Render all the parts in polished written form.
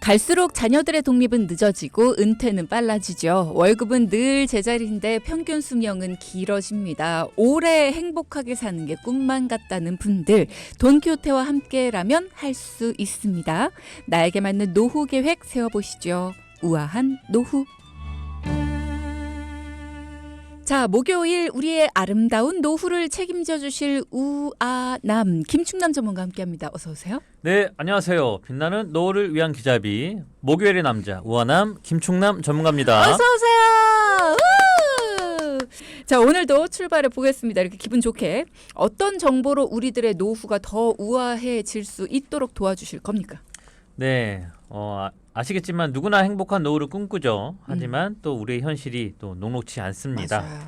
갈수록 자녀들의 독립은 늦어지고 은퇴는 빨라지죠. 월급은 늘 제자리인데 평균 수명은 길어집니다. 오래 행복하게 사는 게 꿈만 같다는 분들, 돈키호테와 함께라면 할 수 있습니다. 나에게 맞는 노후 계획 세워보시죠. 우아한 노후. 자, 목요일 우리의 아름다운 노후를 책임져 주실 우아남 김충남 전문가 함께합니다. 어서 오세요. 네, 안녕하세요. 빛나는 노후를 위한 기자비 목요일의 남자 우아남 김충남 전문가입니다. 어서 오세요. 우! 자, 오늘도 출발해 보겠습니다. 이렇게 기분 좋게 어떤 정보로 우리들의 노후가 더 우아해질 수 있도록 도와주실 겁니까? 네, 아시겠지만 누구나 행복한 노후를 꿈꾸죠. 하지만 또 우리의 현실이 또 녹록지 않습니다. 맞아요.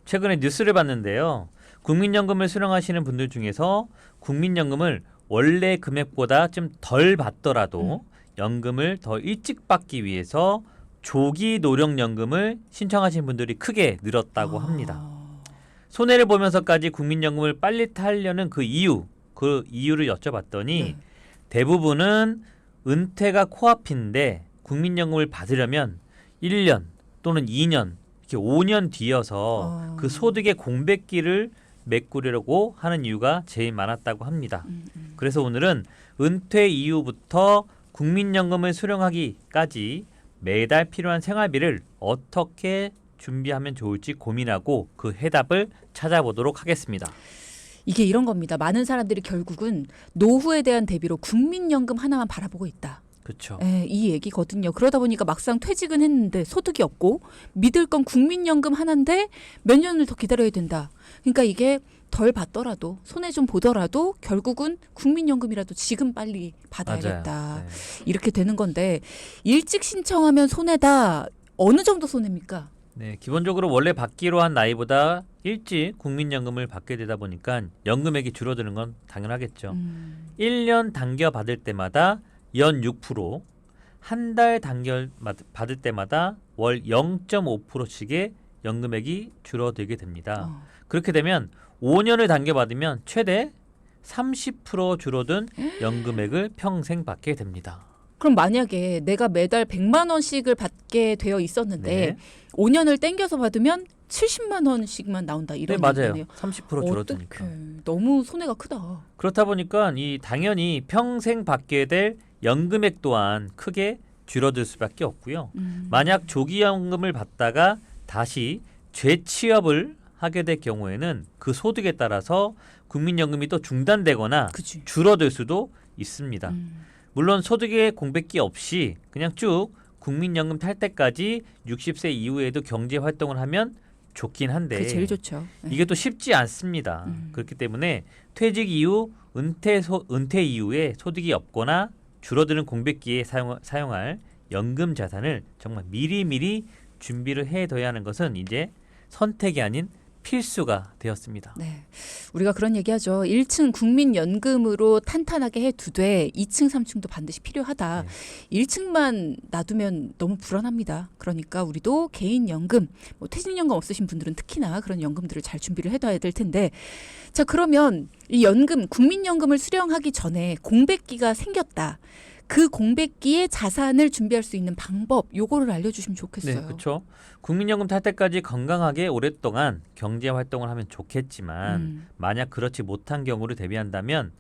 최근에 뉴스를 봤는데요. 국민연금을 수령하시는 분들 중에서 국민연금을 원래 금액보다 좀 덜 받더라도 연금을 더 일찍 받기 위해서 조기 노령연금을 신청하신 분들이 크게 늘었다고 합니다. 손해를 보면서까지 국민연금을 빨리 타려는 그 이유를 여쭤봤더니 네. 대부분은 은퇴가 코앞인데 국민연금을 받으려면 1년 또는 2년, 이렇게 5년 뒤여서 그 소득의 공백기를 메꾸려고 하는 이유가 제일 많았다고 합니다. 그래서 오늘은 은퇴 이후부터 국민연금을 수령하기까지 매달 필요한 생활비를 어떻게 준비하면 좋을지 고민하고 그 해답을 찾아보도록 하겠습니다. 이게 이런 겁니다. 많은 사람들이 결국은 노후에 대한 대비로 국민연금 하나만 바라보고 있다. 그렇죠. 이 얘기거든요. 그러다 보니까 막상 퇴직은 했는데 소득이 없고 믿을 건 국민연금 하나인데 몇 년을 더 기다려야 된다. 그러니까 이게 덜 받더라도 손해 좀 보더라도 결국은 국민연금이라도 지금 빨리 받아야겠다. 네. 이렇게 되는 건데 일찍 신청하면 손해다. 어느 정도 손해입니까? 네, 기본적으로 원래 받기로 한 나이보다 일찍 국민연금을 받게 되다 보니까 연금액이 줄어드는 건 당연하겠죠. 1년 당겨 받을 때마다 연 6%, 한 달 당겨 받을 때마다 월 0.5%씩의 연금액이 줄어들게 됩니다. 그렇게 되면 5년을 당겨 받으면 최대 30% 줄어든 연금액을 평생 받게 됩니다. 그럼 만약에 내가 매달 100만 원씩을 받게 되어 있었는데 네. 5년을 땡겨서 받으면 70만 원씩만 나온다 네, 이런 맞아요. 얘기네요. 30% 줄어드니까. 어떡해. 너무 손해가 크다. 그렇다 보니까 이 당연히 평생 받게 될 연금액 또한 크게 줄어들 수밖에 없고요. 만약 조기연금을 받다가 다시 재취업을 하게 될 경우에는 그 소득에 따라서 국민연금이 또 중단되거나 그치. 줄어들 수도 있습니다. 물론 소득의 공백기 없이 그냥 쭉 국민연금 탈 때까지 60세 이후에도 경제 활동을 하면 좋긴 한데 그게 제일 좋죠. 네. 이게 또 쉽지 않습니다. 그렇기 때문에 퇴직 이후 은퇴 이후에 소득이 없거나 줄어드는 공백기에 사용할 연금 자산을 정말 미리미리 준비를 해둬야 하는 것은 이제 선택이 아닌 필수가 되었습니다. 네. 우리가 그런 얘기하죠. 1층 국민연금으로 탄탄하게 해두되 2층, 3층도 반드시 필요하다. 네. 1층만 놔두면 너무 불안합니다. 그러니까 우리도 개인연금, 퇴직연금 없으신 분들은 특히나 그런 연금들을 잘 준비를 해둬야 될 텐데 자, 그러면 이 연금, 국민연금을 수령하기 전에 공백기가 생겼다. 그 공백기에 자산을 준비할 수 있는 방법, 요거를 알려주시면 좋겠어요. 네, 그렇죠. 국민연금 탈 때까지 건강하게 오랫동안 경제 활동을 하면 좋겠지만 만약 그렇지 못한 경우를 대비한다면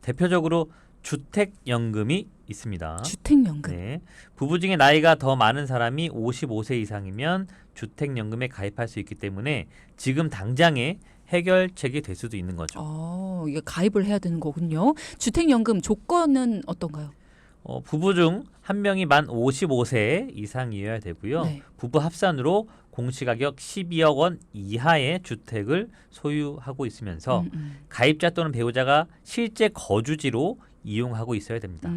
대표적으로 주택연금이 있습니다. 주택연금. 네, 부부 중에 나이가 더 많은 사람이 55세 이상이면 주택연금에 가입할 수 있기 때문에 지금 당장에 해결책이 될 수도 있는 거죠. 이게 가입을 해야 되는 거군요. 주택연금 조건은 어떤가요? 부부 중 한 명이 만 55세 이상이어야 되고요. 네. 부부 합산으로 공시가격 12억 원 이하의 주택을 소유하고 있으면서 가입자 또는 배우자가 실제 거주지로 이용하고 있어야 됩니다.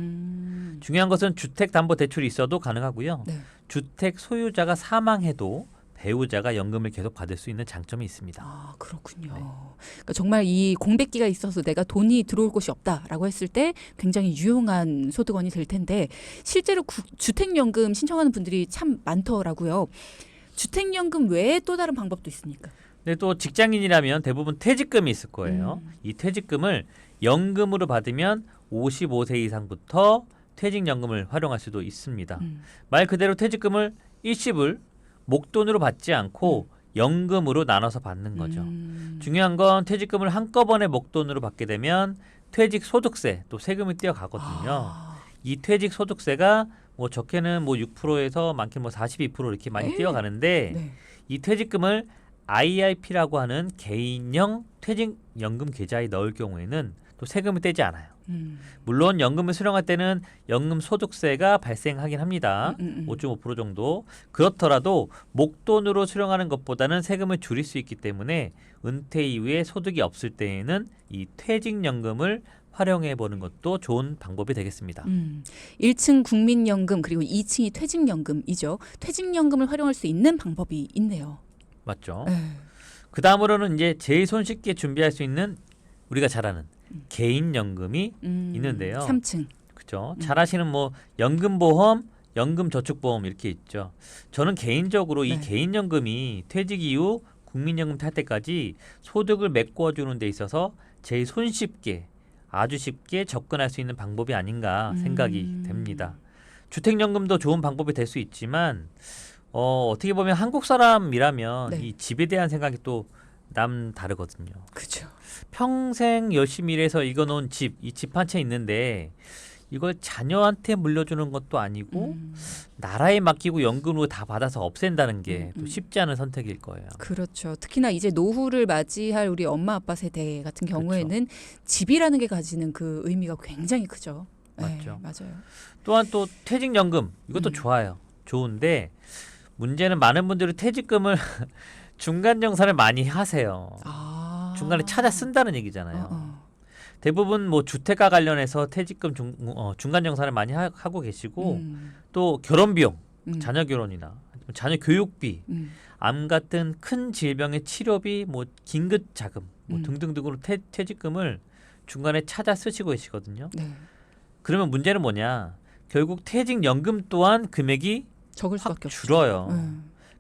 중요한 것은 주택담보대출이 있어도 가능하고요. 네. 주택 소유자가 사망해도 배우자가 연금을 계속 받을 수 있는 장점이 있습니다. 아, 그렇군요. 네. 그러니까 정말 이 공백기가 있어서 내가 돈이 들어올 곳이 없다라고 했을 때 굉장히 유용한 소득원이 될 텐데 실제로 주택연금 신청하는 분들이 참 많더라고요. 주택연금 외에 또 다른 방법도 있습니까? 근데 또 직장인이라면 대부분 퇴직금이 있을 거예요. 이 퇴직금을 연금으로 받으면 55세 이상부터 퇴직연금을 활용할 수도 있습니다. 말 그대로 퇴직금을 일시불 목돈으로 받지 않고 연금으로 나눠서 받는 거죠. 중요한 건 퇴직금을 한꺼번에 목돈으로 받게 되면 퇴직소득세 또 세금이 뛰어가거든요. 이 퇴직소득세가 뭐 적게는 뭐 6%에서 많게는 뭐 42% 이렇게 많이 뛰어가는데 네. 이 퇴직금을 IRP라고 하는 개인형 퇴직연금 계좌에 넣을 경우에는 또 세금이 떼지 않아요. 물론 연금을 수령할 때는 연금 소득세가 발생하긴 합니다. 5.5% 정도. 그렇더라도 목돈으로 수령하는 것보다는 세금을 줄일 수 있기 때문에 은퇴 이후에 소득이 없을 때에는 이 퇴직연금을 활용해 보는 것도 좋은 방법이 되겠습니다. 1층 국민연금 그리고 2층이 퇴직연금이죠. 퇴직연금을 활용할 수 있는 방법이 있네요. 맞죠? 네. 그 다음으로는 이제 제일 손쉽게 준비할 수 있는 우리가 잘 아는 개인연금이 있는데요. 3층. 그죠? 잘 아시는 뭐 연금보험, 연금저축보험 이렇게 있죠. 저는 개인적으로 이 네. 개인연금이 퇴직 이후 국민연금 탈 때까지 소득을 메꿔주는 데 있어서 제일 손쉽게 아주 쉽게 접근할 수 있는 방법이 아닌가 생각이 됩니다. 주택연금도 좋은 방법이 될 수 있지만 어떻게 보면 한국 사람이라면 네. 이 집에 대한 생각이 또 남다르거든요. 그렇죠. 평생 열심히 일해서 읽어놓은 집, 이 집 한 채 있는데 이걸 자녀한테 물려주는 것도 아니고 나라에 맡기고 연금으로 다 받아서 없앤다는 게 또 쉽지 않은 선택일 거예요. 그렇죠. 특히나 이제 노후를 맞이할 우리 엄마 아빠 세대 같은 경우에는 집이라는 게 가지는 그 의미가 굉장히 크죠. 맞죠. 네, 맞아요. 또한 또 퇴직연금 이것도 좋아요. 좋은데 문제는 많은 분들이 퇴직금을 중간정산을 많이 하세요. 중간에 찾아 쓴다는 얘기잖아요. 대부분 뭐 주택과 관련해서 퇴직금 중간정산을 많이 하고 계시고 또 결혼비용, 자녀 결혼이나 자녀 교육비, 암 같은 큰 질병의 치료비, 뭐 긴급 자금 뭐 등등등으로 퇴직금을 중간에 찾아 쓰시고 계시거든요. 네. 그러면 문제는 뭐냐? 결국 퇴직연금 또한 금액이 적을 확 수밖에 없죠. 줄어요.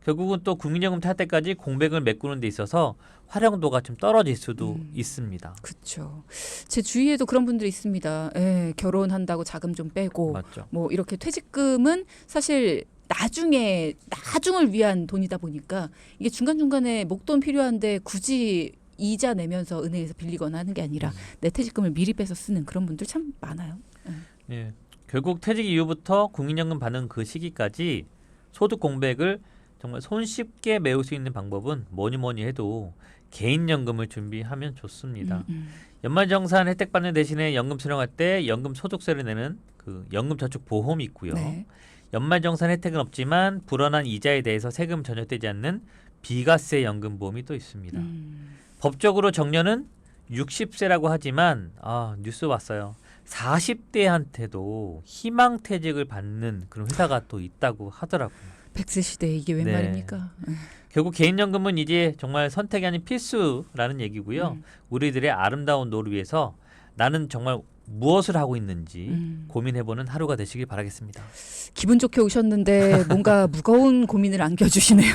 결국은 또 국민연금 탈 때까지 공백을 메꾸는 데 있어서 활용도가 좀 떨어질 수도 있습니다. 그렇죠. 제 주위에도 그런 분들이 있습니다. 예, 결혼한다고 자금 좀 빼고 맞죠. 뭐 이렇게 퇴직금은 사실 나중을 위한 돈이다 보니까 이게 중간중간에 목돈 필요한데 굳이 이자 내면서 은행에서 빌리거나 하는 게 아니라 내 퇴직금을 미리 빼서 쓰는 그런 분들 참 많아요. 예. 결국 퇴직 이후부터 국민연금 받는 그 시기까지 소득 공백을 정말 손쉽게 메울 수 있는 방법은 뭐니 해도 개인연금을 준비하면 좋습니다. 연말정산 혜택 받는 대신에 연금 수령할 때 연금 소득세를 내는 그 연금저축보험이 있고요. 네. 연말정산 혜택은 없지만 불어난 이자에 대해서 세금 전역되지 않는 비과세 연금보험이 또 있습니다. 법적으로 정년은 60세라고 하지만 뉴스 봤어요. 40대한테도 희망퇴직을 받는 그런 회사가 또 있다고 하더라고요. 100세 시대에 이게 웬 네. 말입니까? 결국 개인연금은 이제 정말 선택이 아닌 필수라는 얘기고요. 우리들의 아름다운 노를 위해서 나는 정말 무엇을 하고 있는지 고민해보는 하루가 되시길 바라겠습니다. 기분 좋게 오셨는데 뭔가 무거운 고민을 안겨주시네요.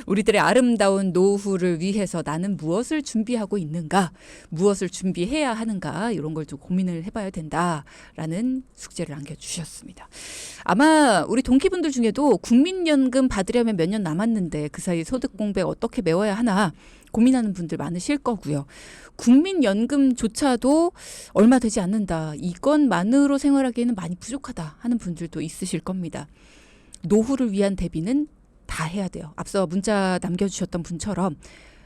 우리들의 아름다운 노후를 위해서 나는 무엇을 준비하고 있는가, 무엇을 준비해야 하는가 이런 걸 좀 고민을 해봐야 된다라는 숙제를 안겨주셨습니다. 아마 우리 동기분들 중에도 국민연금 받으려면 몇 년 남았는데 그 사이 소득 공백 어떻게 메워야 하나 고민하는 분들 많으실 거고요. 국민연금조차도 얼마 되지 않는다. 이것만으로 생활하기에는 많이 부족하다 하는 분들도 있으실 겁니다. 노후를 위한 대비는 다 해야 돼요. 앞서 문자 남겨주셨던 분처럼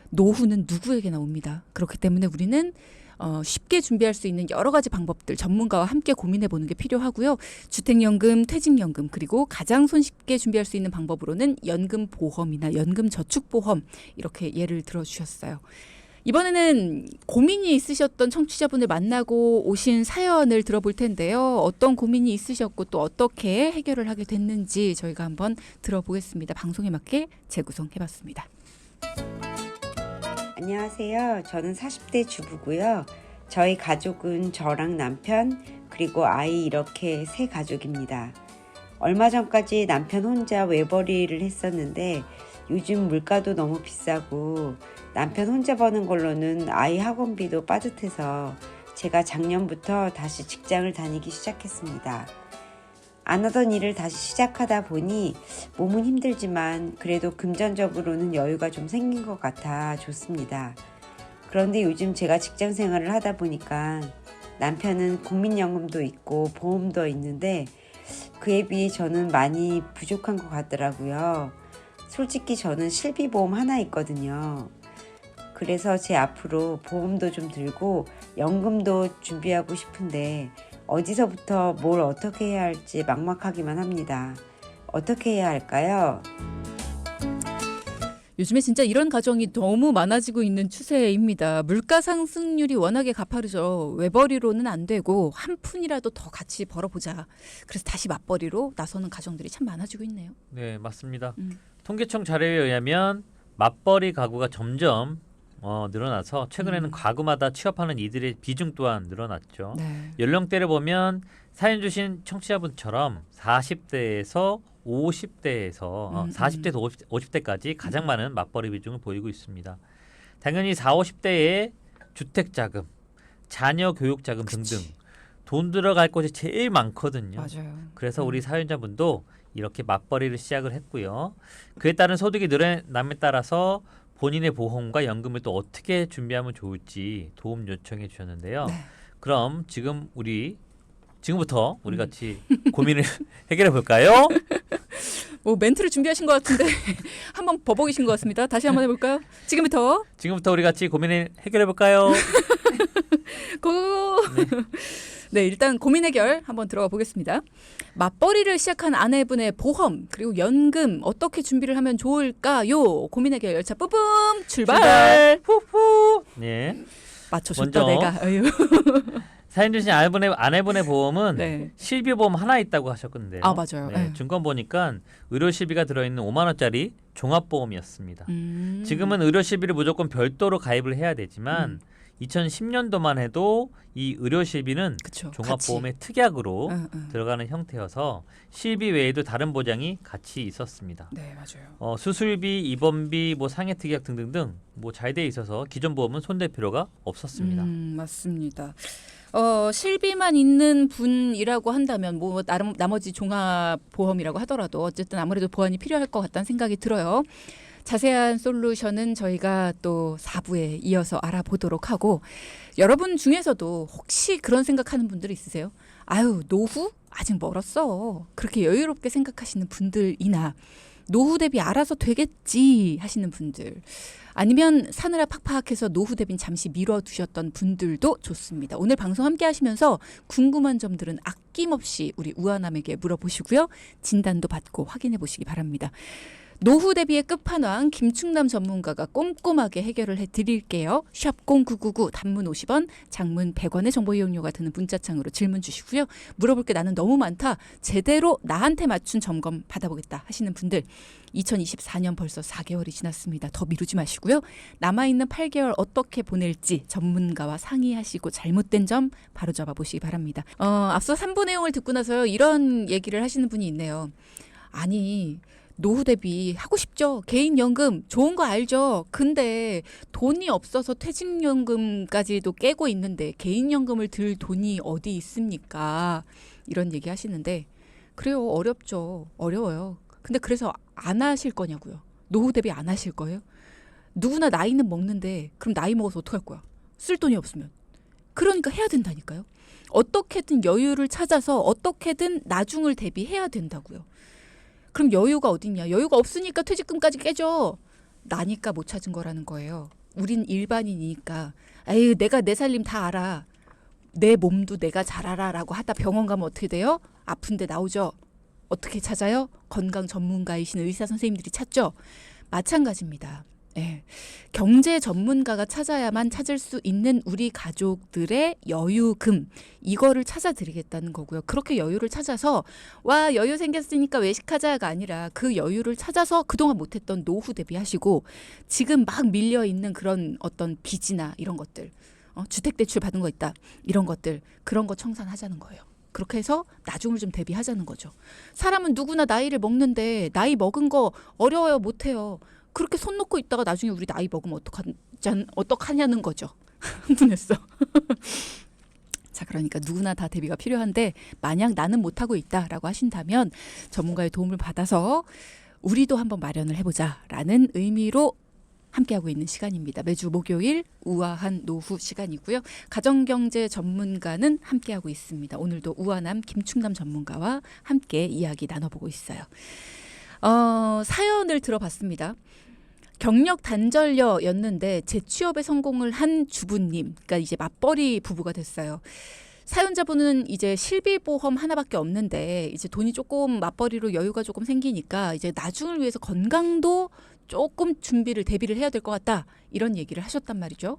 노후는 누구에게나 옵니다. 그렇기 때문에 우리는 쉽게 준비할 수 있는 여러 가지 방법들 전문가와 함께 고민해 보는 게 필요하고요. 주택연금, 퇴직연금 그리고 가장 손쉽게 준비할 수 있는 방법으로는 연금보험이나 연금저축보험 이렇게 예를 들어주셨어요. 이번에는 고민이 있으셨던 청취자분을 만나고 오신 사연을 들어볼 텐데요. 어떤 고민이 있으셨고 또 어떻게 해결을 하게 됐는지 저희가 한번 들어보겠습니다. 방송에 맞게 재구성해봤습니다. 안녕하세요. 저는 40대 주부고요. 저희 가족은 저랑 남편 그리고 아이 이렇게 세 가족입니다. 얼마 전까지 남편 혼자 외벌이를 했었는데 요즘 물가도 너무 비싸고 남편 혼자 버는 걸로는 아이 학원비도 빠듯해서 제가 작년부터 다시 직장을 다니기 시작했습니다. 안 하던 일을 다시 시작하다 보니 몸은 힘들지만 그래도 금전적으로는 여유가 좀 생긴 것 같아 좋습니다. 그런데 요즘 제가 직장 생활을 하다 보니까 남편은 국민연금도 있고 보험도 있는데 그에 비해 저는 많이 부족한 것 같더라고요. 솔직히 저는 실비보험 하나 있거든요. 그래서 제 앞으로 보험도 좀 들고 연금도 준비하고 싶은데 어디서부터 뭘 어떻게 해야 할지 막막하기만 합니다. 어떻게 해야 할까요? 요즘에 진짜 이런 가정이 너무 많아지고 있는 추세입니다. 물가 상승률이 워낙에 가파르죠. 외벌이로는 안 되고 한 푼이라도 더 같이 벌어보자. 그래서 다시 맞벌이로 나서는 가정들이 참 많아지고 있네요. 네, 맞습니다. 음. 통계청 자료에 의하면 맞벌이 가구가 점점 늘어나서 최근에는 가구마다 취업하는 이들의 비중 또한 늘어났죠. 네. 연령대를 보면 사연 주신 청취자분처럼 40대에서 50대에서 40대에서 50대까지 가장 많은 맞벌이 비중을 보이고 있습니다. 당연히 40, 50대의 주택자금, 자녀 교육자금 등등 돈 들어갈 곳이 제일 많거든요. 맞아요. 그래서 우리 사연자분도 이렇게 맞벌이를 시작을 했고요. 그에 따른 소득이 늘어남에 따라서 본인의 보험과 연금을 또 어떻게 준비하면 좋을지 도움 요청해 주셨는데요. 네. 그럼 지금부터 우리 같이 고민을 해결해 볼까요? 뭐 멘트를 준비하신 것 같은데 한번 버벅이신 것 같습니다. 다시 한번 해볼까요? 지금부터 지금부터 우리 같이 고민을 해결해 볼까요? 고. 네, 일단 고민 해결 한번 들어가 보겠습니다. 맞벌이를 시작한 아내분의 보험 그리고 연금 어떻게 준비를 하면 좋을까요? 고민 해결 열차 뿌뿜 출발. 후후. 네. 맞춰줬다 먼저 내가. 어휴. 사연 주신 아내분의 보험은 네. 실비보험 하나 있다고 하셨건데요. 아, 맞아요. 네, 네. 증권 보니까 의료실비가 들어있는 5만 원짜리 종합보험이었습니다. 지금은 의료실비를 무조건 별도로 가입을 해야 되지만 2010년도만 해도 이 의료실비는 그쵸, 종합보험의 특약으로 같이. 들어가는 형태여서 실비 외에도 다른 보장이 같이 있었습니다. 네, 맞아요. 수술비, 입원비, 상해 특약 등등등 잘 돼 있어서 기존 보험은 손댈 필요가 없었습니다. 맞습니다. 실비만 있는 분이라고 한다면 나머지 종합보험이라고 하더라도 어쨌든 아무래도 보완이 필요할 것 같다는 생각이 들어요. 자세한 솔루션은 저희가 또 4부에 이어서 알아보도록 하고 여러분 중에서도 혹시 그런 생각하는 분들 있으세요? 아유, 노후? 아직 멀었어. 그렇게 여유롭게 생각하시는 분들이나 노후 대비 알아서 되겠지 하시는 분들 아니면 사느라 팍팍해서 노후 대비는 잠시 미뤄두셨던 분들도 좋습니다. 오늘 방송 함께 하시면서 궁금한 점들은 아낌없이 우리 우아남에게 물어보시고요. 진단도 받고 확인해 보시기 바랍니다. 노후 대비의 끝판왕 김충남 전문가가 꼼꼼하게 해결을 해드릴게요. 샵 0999 단문 50원, 장문 100원의 정보 이용료가 드는 문자창으로 질문 주시고요. 물어볼 게 나는 너무 많다. 제대로 나한테 맞춘 점검 받아보겠다 하시는 분들 2024년 벌써 4개월이 지났습니다. 더 미루지 마시고요. 남아있는 8개월 어떻게 보낼지 전문가와 상의하시고 잘못된 점 바로잡아 보시기 바랍니다. 앞서 3부 내용을 듣고 나서 이런 얘기를 하시는 분이 있네요. 아니 노후 대비 하고 싶죠. 개인연금 좋은 거 알죠. 근데 돈이 없어서 퇴직연금까지도 깨고 있는데 개인연금을 들 돈이 어디 있습니까? 이런 얘기 하시는데 그래요. 어렵죠. 어려워요. 근데 그래서 안 하실 거냐고요. 노후 대비 안 하실 거예요? 누구나 나이는 먹는데 그럼 나이 먹어서 어떡할 거야? 쓸 돈이 없으면. 그러니까 해야 된다니까요. 어떻게든 여유를 찾아서 어떻게든 나중을 대비해야 된다고요. 그럼 여유가 어딨냐? 여유가 없으니까 퇴직금까지 깨져. 나니까 못 찾은 거라는 거예요. 우린 일반인이니까 에이 내가 내 살림 다 알아. 내 몸도 내가 잘 알아라고 하다 병원 가면 어떻게 돼요? 아픈데 나오죠. 어떻게 찾아요? 건강 전문가이신 의사 선생님들이 찾죠. 마찬가지입니다. 네. 경제 전문가가 찾아야만 찾을 수 있는 우리 가족들의 여유금 이거를 찾아드리겠다는 거고요. 그렇게 여유를 찾아서 와 여유 생겼으니까 외식하자가 아니라 그 여유를 찾아서 그동안 못했던 노후 대비하시고 지금 막 밀려있는 그런 어떤 빚이나 이런 것들 주택대출 받은 거 있다 이런 것들 그런 거 청산하자는 거예요. 그렇게 해서 나중을 좀 대비하자는 거죠. 사람은 누구나 나이를 먹는데 나이 먹은 거 어려워요 못해요. 그렇게 손 놓고 있다가 나중에 우리 나이 먹으면 어떡하냐는 거죠. 흥분했어. 자, 그러니까 누구나 다 대비가 필요한데 만약 나는 못하고 있다라고 하신다면 전문가의 도움을 받아서 우리도 한번 마련을 해보자라는 의미로 함께하고 있는 시간입니다. 매주 목요일 우아한 노후 시간이고요. 가정경제 전문가는 함께하고 있습니다. 오늘도 우아남 김충남 전문가와 함께 이야기 나눠보고 있어요. 사연을 들어봤습니다. 경력 단절녀였는데 재취업에 성공을 한 주부님, 그러니까 이제 맞벌이 부부가 됐어요. 사연자분은 이제 실비보험 하나밖에 없는데 이제 돈이 조금 맞벌이로 여유가 조금 생기니까 이제 나중을 위해서 건강도 조금 대비를 해야 될 것 같다. 이런 얘기를 하셨단 말이죠.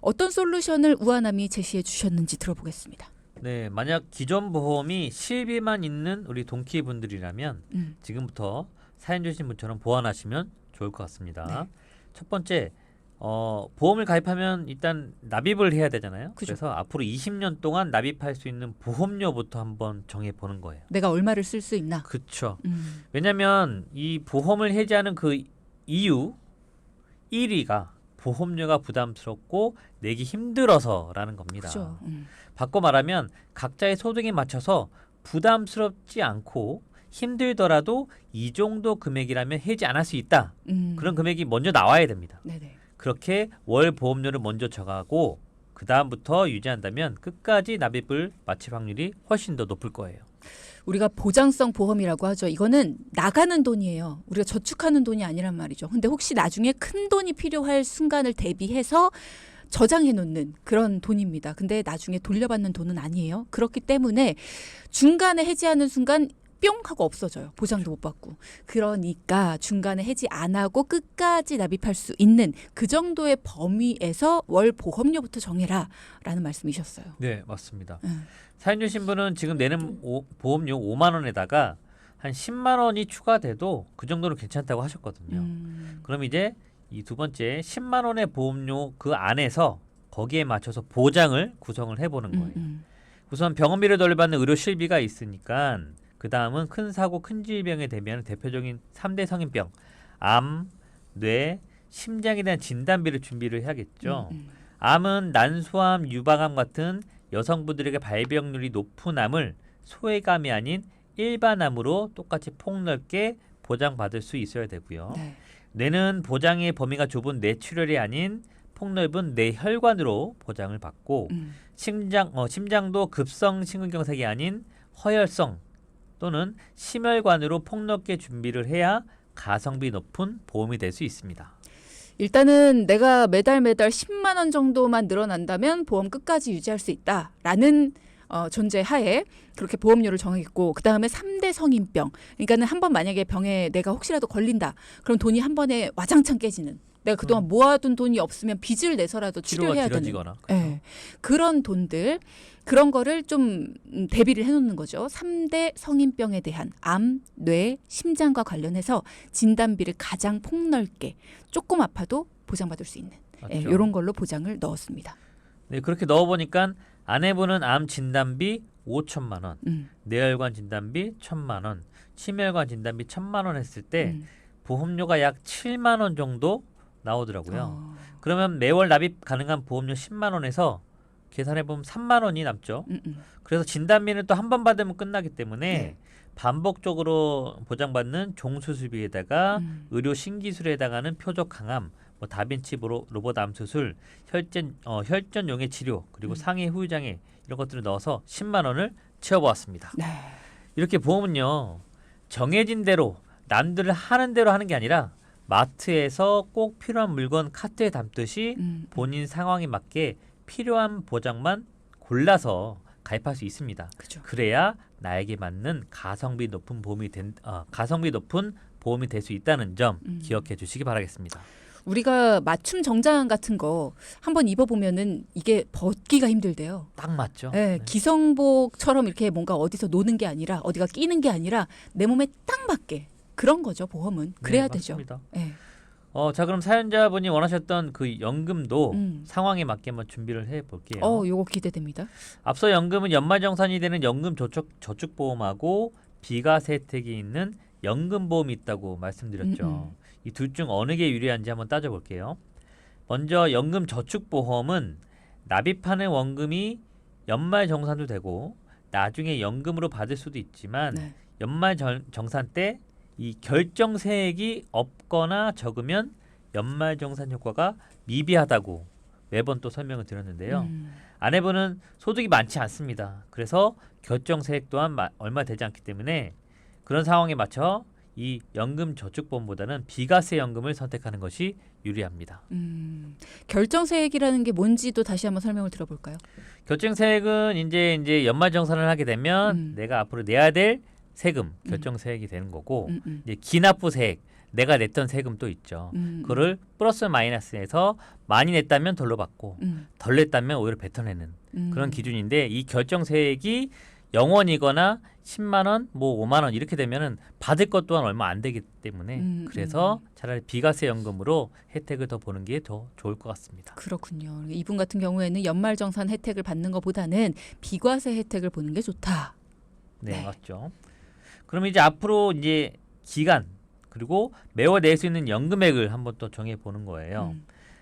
어떤 솔루션을 우아남이 제시해 주셨는지 들어보겠습니다. 네, 만약 기존 보험이 실비만 있는 우리 동키 분들이라면 지금부터 사연 주신 분처럼 보완하시면 좋을 것 같습니다. 네. 첫 번째, 보험을 가입하면 일단 납입을 해야 되잖아요. 그죠. 그래서 앞으로 20년 동안 납입할 수 있는 보험료부터 한번 정해 보는 거예요. 내가 얼마를 쓸 수 있나? 그렇죠. 왜냐하면 이 보험을 해지하는 그 이유 1위가 보험료가 부담스럽고 내기 힘들어서라는 겁니다. 그죠. 바꿔 말하면 각자의 소득에 맞춰서 부담스럽지 않고 힘들더라도 이 정도 금액이라면 해지 안 할 수 있다. 그런 금액이 먼저 나와야 됩니다. 네네. 그렇게 월 보험료를 먼저 정하고 그 다음부터 유지한다면 끝까지 납입을 마칠 확률이 훨씬 더 높을 거예요. 우리가 보장성 보험이라고 하죠. 이거는 나가는 돈이에요. 우리가 저축하는 돈이 아니란 말이죠. 근데 혹시 나중에 큰 돈이 필요할 순간을 대비해서 저장해 놓는 그런 돈입니다. 근데 나중에 돌려받는 돈은 아니에요. 그렇기 때문에 중간에 해지하는 순간 뿅 하고 없어져요. 보장도 못 받고. 그러니까 중간에 해지 안 하고 끝까지 납입할 수 있는 그 정도의 범위에서 월 보험료부터 정해라 라는 말씀이셨어요. 네, 맞습니다. 사연 주신 분은 지금 내는 보험료 5만 원에다가 한 10만 원이 추가돼도 그 정도는 괜찮다고 하셨거든요. 그럼 이제 이 두 번째 10만 원의 보험료 그 안에서 거기에 맞춰서 보장을 구성을 해보는 거예요. 우선 병원비를 돌려받는 의료 실비가 있으니까 그 다음은 큰 사고, 큰 질병에 대비하는 대표적인 3대 성인병, 암, 뇌, 심장에 대한 진단비를 준비를 해야겠죠. 암은 난소암, 유방암 같은 여성분들에게 발병률이 높은 암을 소외감이 아닌 일반암으로 똑같이 폭넓게 보장받을 수 있어야 되고요. 네. 뇌는 보장의 범위가 좁은 뇌출혈이 아닌 폭넓은 뇌혈관으로 보장을 받고 심장도 급성 심근경색이 아닌 허혈성 또는 심혈관으로 폭넓게 준비를 해야 가성비 높은 보험이 될 수 있습니다. 일단은 내가 매달 10만 원 정도만 늘어난다면 보험 끝까지 유지할 수 있다라는 존재 하에 그렇게 보험료를 정하겠고 그다음에 3대 성인병. 그러니까는 한 번 만약에 병에 내가 혹시라도 걸린다. 그럼 돈이 한 번에 와장창 깨지는. 내가 그동안 모아둔 돈이 없으면 빚을 내서라도 치료해야 되는. 네. 그런 돈들. 그런 거를 좀 대비를 해놓는 거죠. 3대 성인병에 대한 암, 뇌, 심장과 관련해서 진단비를 가장 폭넓게 조금 아파도 보장받을 수 있는 이런 걸로 보장을 넣었습니다. 네, 그렇게 넣어보니까 아내분은 암 진단비 5천만 원, 뇌혈관 진단비 1,000만 원, 심혈관 진단비 1,000만 원 했을 때 보험료가 약 7만 원 정도 나오더라고요. 그러면 매월 납입 가능한 보험료 10만 원에서 계산해보면 3만 원이 남죠. 그래서 진단비는 또 한 번 받으면 끝나기 때문에 반복적으로 보장받는 종수술비에다가 의료 신기술에 해당하는 표적 항암, 뭐 다빈치 로봇 암 수술, 혈전용의 치료, 그리고 상해 후유장애 이런 것들을 넣어서 10만 원을 채워보았습니다. 네. 이렇게 보험은요. 정해진 대로 남들 하는 대로 하는 게 아니라 마트에서 꼭 필요한 물건 카트에 담듯이 본인 상황에 맞게 필요한 보장만 골라서 가입할 수 있습니다. 그죠. 그래야 나에게 맞는 가성비 높은 보험이 될 수 있다는 점 기억해 주시기 바라겠습니다. 우리가 맞춤 정장 같은 거 한번 입어보면은 이게 벗기가 힘들대요. 딱 맞죠? 네, 기성복처럼 이렇게 뭔가 어디서 노는 게 아니라 어디가 끼는 게 아니라 내 몸에 딱 맞게 그런 거죠. 보험은 그래야 되죠. 맞습니다. 네. 자 그럼 사연자분이 원하셨던 그 연금도 상황에 맞게 한번 준비를 해볼게요. 요거 기대됩니다. 앞서 연금은 연말정산이 되는 연금 저축보험하고 비과세 혜택이 있는 연금보험이 있다고 말씀드렸죠. 이 둘 중 어느 게 유리한지 한번 따져볼게요. 먼저 연금 저축보험은 납입하는 원금이 연말 정산도 되고 나중에 연금으로 받을 수도 있지만 네. 연말 정산 때 이 결정세액이 없거나 적으면 연말 정산 효과가 미비하다고 매번 또 설명을 드렸는데요. 아내분은 소득이 많지 않습니다. 그래서 결정세액 또한 얼마 되지 않기 때문에 그런 상황에 맞춰 이 연금저축보험보다는 비과세 연금을 선택하는 것이 유리합니다. 결정세액이라는 게 뭔지도 다시 한번 설명을 들어볼까요? 결정세액은 이제 연말정산을 하게 되면 내가 앞으로 내야 될 세금, 결정세액이 되는 거고 이제 기납부세액, 내가 냈던 세금 또 있죠. 그거를 플러스 마이너스해서 많이 냈다면 덜로 받고 덜 냈다면 오히려 뱉어내는 그런 기준인데 이 결정세액이 0원이거나 10만 원, 뭐 5만 원 이렇게 되면은 받을 것 또한 얼마 안 되기 때문에 그래서 차라리 비과세 연금으로 혜택을 더 보는 게 더 좋을 것 같습니다. 그렇군요. 이분 같은 경우에는 연말정산 혜택을 받는 것보다는 비과세 혜택을 보는 게 좋다. 네, 네. 맞죠. 그러면 이제 앞으로 이제 기간 그리고 매월 낼 수 있는 연금액을 한번 또 정해 보는 거예요.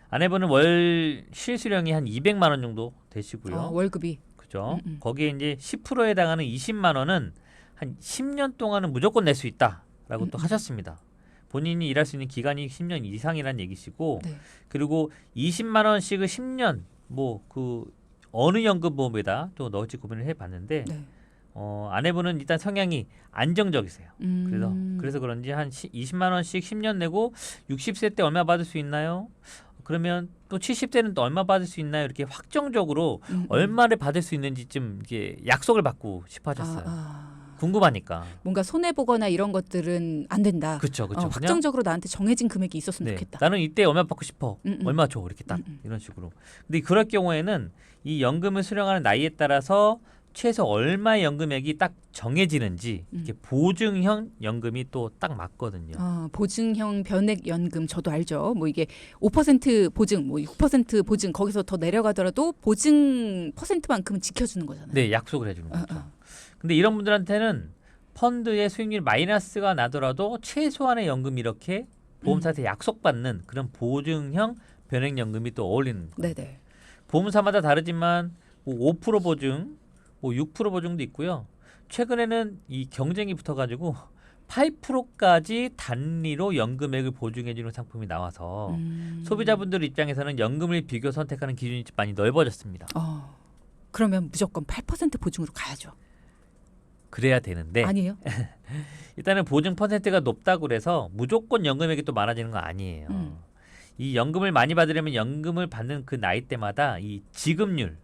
아내분은 월 실수령이 한 200만 원 정도 되시고요. 월급이. 그죠? 거기에 이제 10%에 해당하는 20만 원은 한 10년 동안은 무조건 낼 수 있다라고 또 하셨습니다. 본인이 일할 수 있는 기간이 10년 이상이라는 얘기시고 네. 그리고 20만 원씩을 10년 뭐 그 어느 연금보험에다 또 넣을지 고민을 해봤는데 네. 아내분은 일단 성향이 안정적이세요. 그래서 그런지 한 20만 원씩 10년 내고 60세 때 얼마 받을 수 있나요? 그러면 또 70세는 또 얼마 받을 수 있나요? 이렇게 확정적으로 얼마를 받을 수 있는지 좀 이게 약속을 받고 싶어 하셨어요. 궁금하니까. 뭔가 손해 보거나 이런 것들은 안 된다. 그렇죠. 확정적으로 나한테 정해진 금액이 있었으면 좋겠다. 나는 이때 얼마 받고 싶어. 얼마 줘. 이렇게 딱 이런 식으로. 근데 그럴 경우에는 이 연금을 수령하는 나이에 따라서 최소 얼마의 연금액이 딱 정해지는지 이렇게 보증형 연금이 또 딱 맞거든요. 보증형 변액 연금 저도 알죠. 뭐 이게 5% 보증, 뭐 6% 보증 거기서 더 내려가더라도 보증 퍼센트만큼은 지켜주는 거잖아요. 네, 약속을 해주는 거죠. 근데 이런 분들한테는 펀드의 수익률 마이너스가 나더라도 최소한의 연금 이렇게 보험사한테 약속받는 그런 보증형 변액 연금이 또 어울리는 거예요. 네네. 보험사마다 다르지만 뭐 5% 보증, 뭐 6% 보증도 있고요. 최근에는 이 경쟁이 붙어가지고 8%까지 단리로 연금액을 보증해주는 상품이 나와서 소비자분들 입장에서는 연금을 비교 선택하는 기준이 많이 넓어졌습니다. 그러면 무조건 8% 보증으로 가야죠. 그래야 되는데 아니에요? 일단은 보증 퍼센트가 높다고 그래서 무조건 연금액이 또 많아지는 건 아니에요. 이 연금을 많이 받으려면 연금을 받는 그 나이 때마다 이 지급률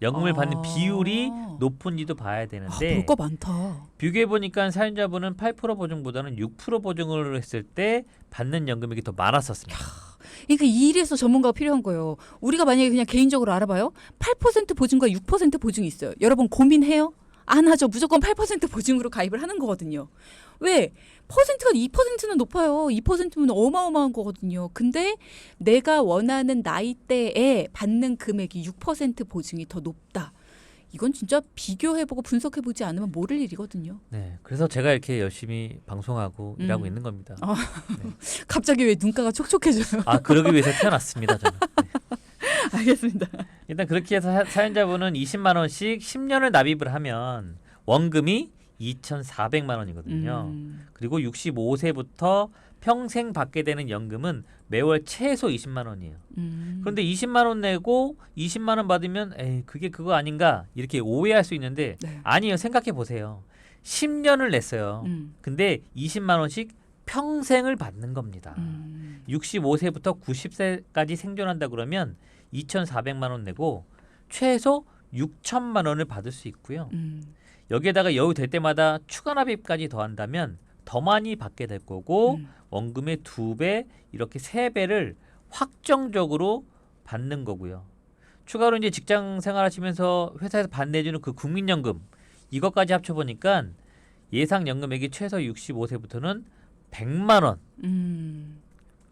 연금을 받는 비율이 높은지도 봐야 되는데 볼 거 많다. 비교해 보니까 사연자분은 8% 보증보다는 6% 보증을 했을 때 받는 연금액이 더 많았었습니다. 그러니까 이 일에서 전문가가 필요한 거예요. 우리가 만약에 그냥 개인적으로 알아봐요. 8% 보증과 6% 보증이 있어요. 여러분 고민해요? 안 하죠. 무조건 8% 보증으로 가입을 하는 거거든요. 왜? 퍼센트가 2%는 높아요. 2%면 어마어마한 거거든요. 근데 내가 원하는 나이대에 받는 금액이 6% 보증이 더 높다. 이건 진짜 비교해보고 분석해보지 않으면 모를 일이거든요. 네, 그래서 제가 이렇게 열심히 방송하고 일하고 있는 겁니다. 네. 갑자기 왜 눈가가 촉촉해져요? 그러기 위해서 태어났습니다, 저는. 네. 알겠습니다. 일단 그렇게 해서 사연자분은 20만 원씩 10년을 납입을 하면 원금이 2,400만 원이거든요. 그리고 65세부터 평생 받게 되는 연금은 매월 최소 20만 원이에요. 그런데 20만 원 내고 20만 원 받으면 에이 그게 그거 아닌가 이렇게 오해할 수 있는데 네. 아니에요. 생각해 보세요. 10년을 냈어요. 근데 20만 원씩 평생을 받는 겁니다. 65세부터 90세까지 생존한다 그러면 2,400만 원 내고 최소 6천만 원을 받을 수 있고요. 여기에다가 여유 될 때마다 추가 납입까지 더한다면 더 많이 받게 될 거고 원금의 2배 이렇게 3배를 확정적으로 받는 거고요. 추가로 이제 직장 생활하시면서 회사에서 반대해주는 그 국민연금 이것까지 합쳐보니까 예상 연금액이 최소 65세부터는 100만 원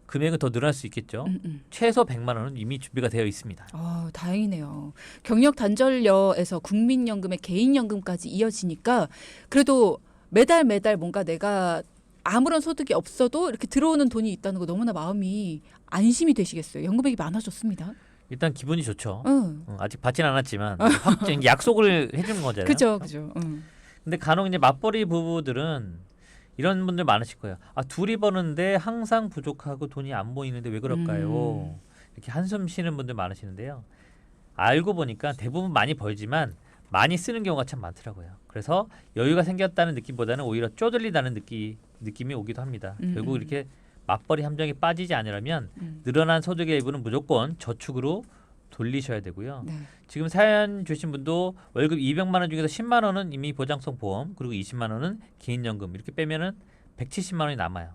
금액은 더 늘어날 수 있겠죠. 최소 100만 원은 이미 준비가 되어 있습니다. 다행이네요. 경력 단절녀에서 국민연금에 개인연금까지 이어지니까 그래도 매달 뭔가 내가 아무런 소득이 없어도 이렇게 들어오는 돈이 있다는 거 너무나 마음이 안심이 되시겠어요. 연금액이 많아졌습니다. 일단 기분이 좋죠. 응. 아직 받진 않았지만 확 약속을 해주는 거잖아요. 그죠, 그죠. 응. 근데 간혹 이제 맞벌이 부부들은 이런 분들 많으실 거예요. 아, 둘이 버는데 항상 부족하고 돈이 안 보이는데 왜 그럴까요? 이렇게 한숨 쉬는 분들 많으시는데요. 알고 보니까 대부분 많이 벌지만 많이 쓰는 경우가 참 많더라고요. 그래서 여유가 생겼다는 느낌보다는 오히려 쪼들리다는 느낌이 오기도 합니다. 결국 이렇게 맞벌이 함정에 빠지지 않으려면 늘어난 소득의 일부는 무조건 저축으로 돌리셔야 되고요. 네. 지금 사연 주신 분도 월급 200만 원 중에서 10만 원은 이미 보장성 보험, 그리고 20만 원은 개인연금 이렇게 빼면은 170만 원이 남아요.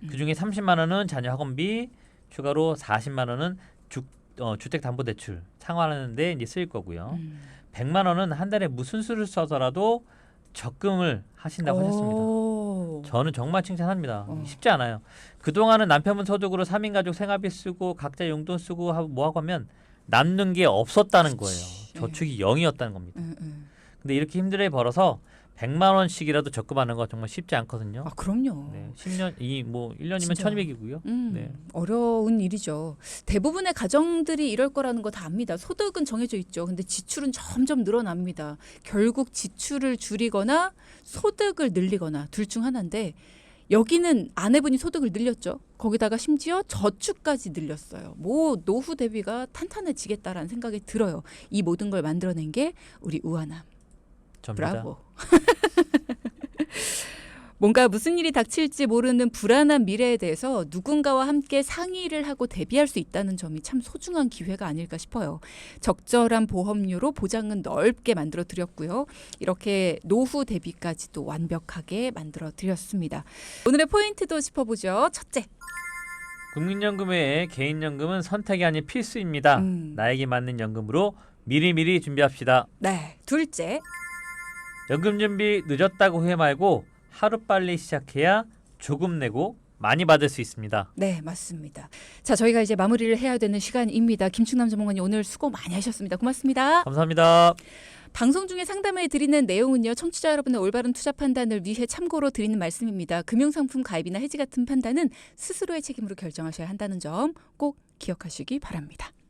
그 중에 30만 원은 자녀 학원비, 추가로 40만 원은 주택담보대출 상환하는데 이제 쓰일 거고요. 100만 원은 한 달에 무슨 수를 써서라도 적금을 하신다고 하셨습니다. 저는 정말 칭찬합니다. 쉽지 않아요. 그동안은 남편분 소득으로 3인 가족 생활비 쓰고 각자 용돈 쓰고 하고 뭐 하고 하면 남는 게 없었다는 거예요. 저축이 0이었다는 겁니다. 근데 이렇게 힘들게 벌어서 100만 원씩이라도 적금하는 거 정말 쉽지 않거든요. 아, 그럼요. 네, 10년 1년이면 진짜. 1,200이고요. 네. 어려운 일이죠. 대부분의 가정들이 이럴 거라는 거 다 압니다. 소득은 정해져 있죠. 근데 지출은 점점 늘어납니다. 결국 지출을 줄이거나 소득을 늘리거나 둘 중 하나인데 여기는 아내분이 소득을 늘렸죠. 거기다가 심지어 저축까지 늘렸어요. 뭐 노후 대비가 탄탄해지겠다라는 생각이 들어요. 이 모든 걸 만들어낸 게 우리 우아남. 접니다. 브라보. 뭔가 무슨 일이 닥칠지 모르는 불안한 미래에 대해서 누군가와 함께 상의를 하고 대비할 수 있다는 점이 참 소중한 기회가 아닐까 싶어요. 적절한 보험료로 보장은 넓게 만들어 드렸고요. 이렇게 노후 대비까지도 완벽하게 만들어 드렸습니다. 오늘의 포인트도 짚어보죠. 첫째. 국민연금 외에 개인연금은 선택이 아닌 필수입니다. 나에게 맞는 연금으로 미리미리 준비합시다. 네. 둘째. 연금 준비 늦었다고 후회 말고 하루빨리 시작해야 조금 내고 많이 받을 수 있습니다. 네, 맞습니다. 자, 저희가 이제 마무리를 해야 되는 시간입니다. 김충남 전문가님 오늘 수고 많이 하셨습니다. 고맙습니다. 감사합니다. 방송 중에 상담해 드리는 내용은요. 청취자 여러분의 올바른 투자 판단을 위해 참고로 드리는 말씀입니다. 금융상품 가입이나 해지 같은 판단은 스스로의 책임으로 결정하셔야 한다는 점 꼭 기억하시기 바랍니다.